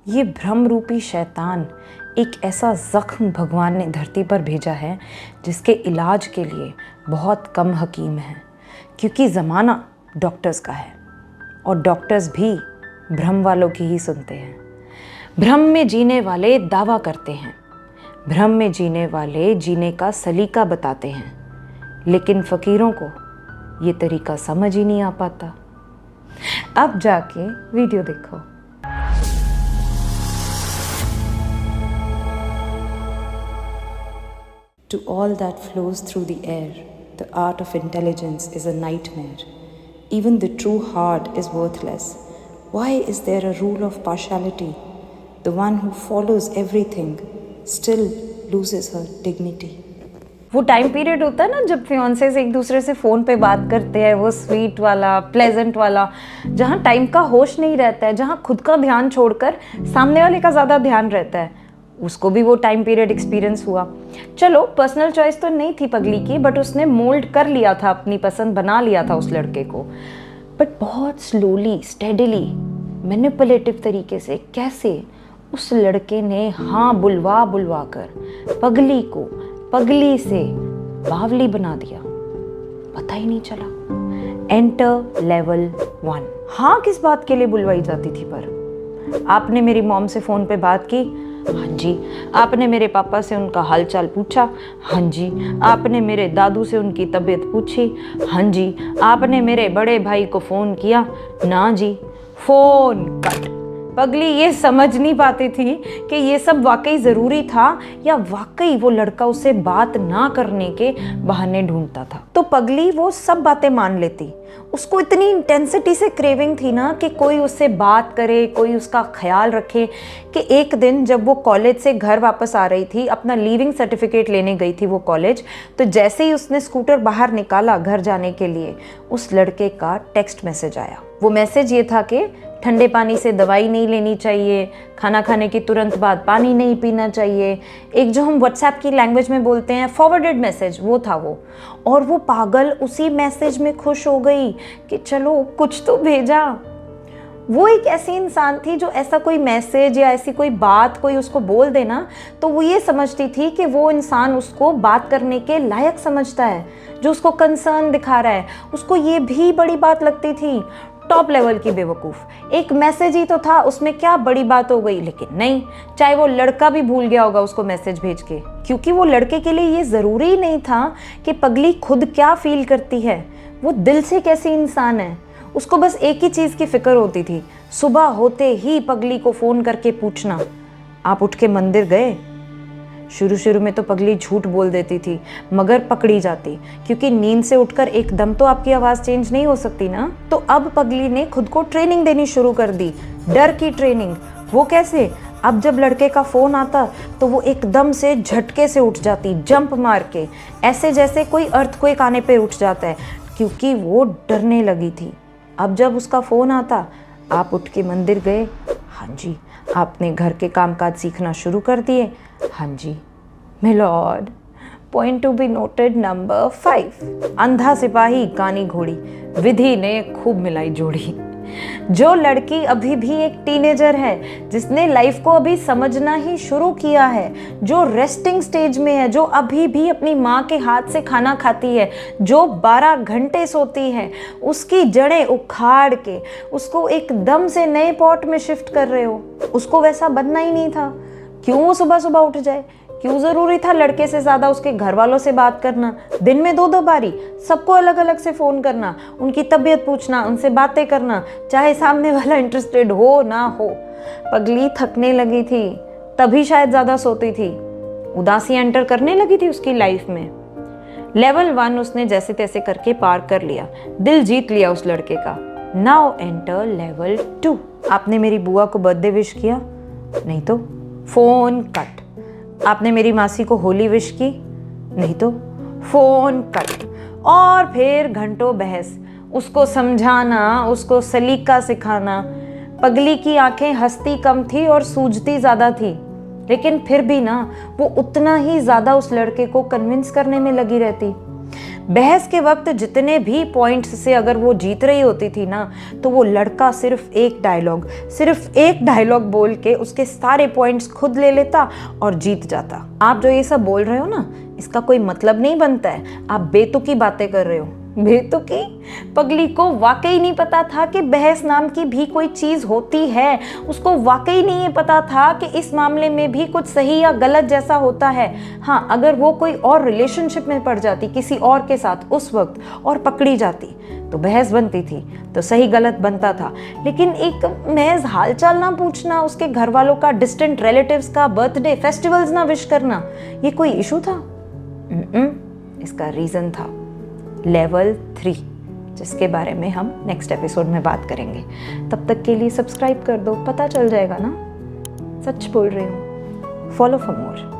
ये भ्रम रूपी शैतान एक ऐसा ज़ख्म भगवान ने धरती पर भेजा है जिसके इलाज के लिए बहुत कम हकीम हैं, क्योंकि ज़माना डॉक्टर्स का है और डॉक्टर्स भी भ्रम वालों की ही सुनते हैं। भ्रम में जीने वाले दावा करते हैं, भ्रम में जीने वाले जीने का सलीका बताते हैं, लेकिन फ़कीरों को ये तरीका समझ ही नहीं आ पाता। अब जाके वीडियो देखो। To all that flows through the air, the art of intelligence is a nightmare. Even the true heart is worthless. Why is there a rule of partiality? The one who follows everything still loses her dignity. वो time period होता है ना जब fiance से एक दूसरे से phone पे बात करते हैं, वो स्वीट वाला, प्लेजेंट वाला, जहाँ टाइम का होश नहीं रहता है, जहाँ खुद का ध्यान छोड़कर सामने वाले का ज़्यादा ध्यान रहता है। उसको भी वो टाइम पीरियड एक्सपीरियंस हुआ। चलो पर्सनल चॉइस तो नहीं थी पगली की, बट उसने मोल्ड कर लिया था, अपनी पसंद बना लिया था उस लड़के को। बट बहुत स्लोली, स्टेडिली, मैनिपुलेटिव तरीके से कैसे उस लड़के ने हाँ बुलवा बुलवा कर पगली को पगली से बावली बना दिया, पता ही नहीं चला। Enter level 1। हाँ किस बात के लिए बुलवाई जाती थी? पर आपने मेरी मॉम से फ़ोन पे बात की? हाँ जी। आपने मेरे पापा से उनका हालचाल पूछा? हाँ जी। आपने मेरे दादू से उनकी तबीयत पूछी? हाँ जी। आपने मेरे बड़े भाई को फ़ोन किया? ना जी। Phone cut. पगली ये समझ नहीं पाती थी कि ये सब वाकई ज़रूरी था या वाकई वो लड़का उससे बात ना करने के बहाने ढूंढता था। तो पगली वो सब बातें मान लेती। उसको इतनी इंटेंसिटी से क्रेविंग थी ना कि कोई उससे बात करे, कोई उसका ख्याल रखे, कि एक दिन जब वो कॉलेज से घर वापस आ रही थी, अपना लीविंग सर्टिफिकेट लेने गई थी वो कॉलेज, तो जैसे ही उसने स्कूटर बाहर निकाला घर जाने के लिए, उस लड़के का टेक्स्ट मैसेज आया। वो मैसेज ये था कि ठंडे पानी से दवाई नहीं लेनी चाहिए, खाना खाने के तुरंत बाद पानी नहीं पीना चाहिए, एक जो हम व्हाट्सएप की लैंग्वेज में बोलते हैं फॉरवर्डेड मैसेज, वो था वो। और वो पागल उसी मैसेज में खुश हो गई कि चलो कुछ तो भेजा। वो एक ऐसी इंसान थी जो ऐसा कोई मैसेज या ऐसी कोई बात कोई उसको बोल देना तो वो ये समझती थी कि वो इंसान उसको बात करने के लायक समझता है, जो उसको कंसर्न दिखा रहा है। उसको ये भी बड़ी बात लगती थी। टॉप लेवल की बेवकूफ़। एक मैसेज ही तो था, उसमें क्या बड़ी बात हो गई? लेकिन नहीं, चाहे वो लड़का भी भूल गया होगा उसको मैसेज भेज के, क्योंकि वो लड़के के लिए ये ज़रूरी ही नहीं था कि पगली खुद क्या फील करती है, वो दिल से कैसी इंसान है। उसको बस एक ही चीज़ की फिक्र होती थी, सुबह होते ही पगली को फ़ोन करके पूछना, आप उठ के मंदिर गए? शुरू में तो पगली झूठ बोल देती थी, मगर पकड़ी जाती, क्योंकि नींद से उठकर एकदम तो आपकी आवाज़ चेंज नहीं हो सकती ना। तो अब पगली ने खुद को ट्रेनिंग देनी शुरू कर दी, डर की ट्रेनिंग। वो कैसे? अब जब लड़के का फ़ोन आता तो वो एकदम से झटके से उठ जाती, जंप मार के, ऐसे जैसे कोई अर्थक्वेक आने पे उठ जाता है, क्योंकि वो डरने लगी थी। अब जब उसका फ़ोन आता, आप उठ के मंदिर गए? हाँ जी। आपने घर के कामकाज सीखना शुरू कर दिए? हाँ जी। Milord, point to be noted number 5। अंधा सिपाही कानी घोड़ी, विधि ने खूब मिलाई जोड़ी। जो लड़की अभी भी एक टीनेजर है, जिसने लाइफ को अभी समझना ही शुरू किया है, जो रेस्टिंग स्टेज में है, जो अभी भी अपनी माँ के हाथ से खाना खाती है, जो 12 घंटे सोती है, उसकी जड़ें उखाड़ के उसको एकदम से नए पॉट में शिफ्ट कर रहे हो। उसको वैसा बनना ही नहीं था। क्यों वो सुबह सुबह उठ जाए? क्यों ज़रूरी था लड़के से ज़्यादा उसके घर वालों से बात करना, दिन में 2-2 बारी सबको अलग अलग से फ़ोन करना, उनकी तबीयत पूछना, उनसे बातें करना, चाहे सामने वाला इंटरेस्टेड हो ना हो। पगली थकने लगी थी, तभी शायद ज़्यादा सोती थी। उदासी एंटर करने लगी थी उसकी लाइफ में। लेवल 1 उसने जैसे तैसे करके पार कर लिया, दिल जीत लिया उस लड़के का। Now enter level 2। आपने मेरी बुआ को बर्थडे विश किया? नहीं तो फ़ोन कट। आपने मेरी मासी को होली विश की? नहीं तो फ़ोन कट। और फिर घंटों बहस, उसको समझाना, उसको सलीका सिखाना। पगली की आंखें हंसती कम थी और सूझती ज़्यादा थी, लेकिन फिर भी ना वो उतना ही ज़्यादा उस लड़के को कन्विंस करने में लगी रहती। बहस के वक्त जितने भी पॉइंट्स से अगर वो जीत रही होती थी ना, तो वो लड़का सिर्फ एक डायलॉग बोल के उसके सारे पॉइंट्स खुद ले लेता और जीत जाता। आप जो ये सब बोल रहे हो ना, इसका कोई मतलब नहीं बनता है, आप बेतुकी बातें कर रहे हो। बेतुकी? पगली को वाकई नहीं पता था कि बहस नाम की भी कोई चीज होती है। उसको वाकई नहीं पता था कि इस मामले में भी कुछ सही या गलत जैसा होता है। हाँ, अगर वो कोई और रिलेशनशिप में पड़ जाती किसी और के साथ उस वक्त और पकड़ी जाती तो बहस बनती थी, तो सही गलत बनता था। लेकिन एक महज हालचाल ना पूछना, उसके घर वालों का, डिस्टेंट रिलेटिव्स का बर्थडे फेस्टिवल्स ना विश करना, ये कोई इशू था? इसका रीजन था लेवल 3, जिसके बारे में हम नेक्स्ट एपिसोड में बात करेंगे। तब तक के लिए सब्सक्राइब कर दो, पता चल जाएगा ना, सच बोल रही हूँ। Follow for more.